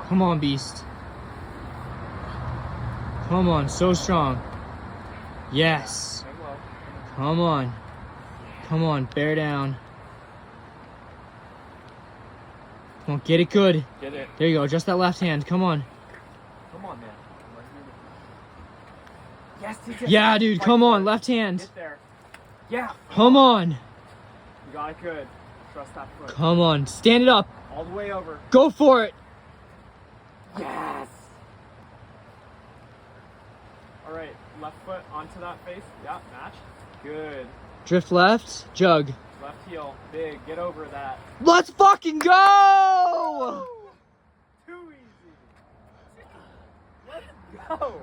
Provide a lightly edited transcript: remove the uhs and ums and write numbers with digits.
Come on, beast. Come on, so strong. Yes. Come on. Come on, bear down. Come on, get it good. Get it. There you go, just that left hand. Come on. Come on, man. Yes, TJ. Yeah, dude, come on, left hand. Get there. Yeah. Come on. You got it good. Trust that foot. Come on, stand it up. All the way over. Go for it. Yes. All right, left foot onto that face. Yeah, match. Good. Drift left, jug. Left heel, big. Get over that. Let's fucking go! Too easy. Let's go.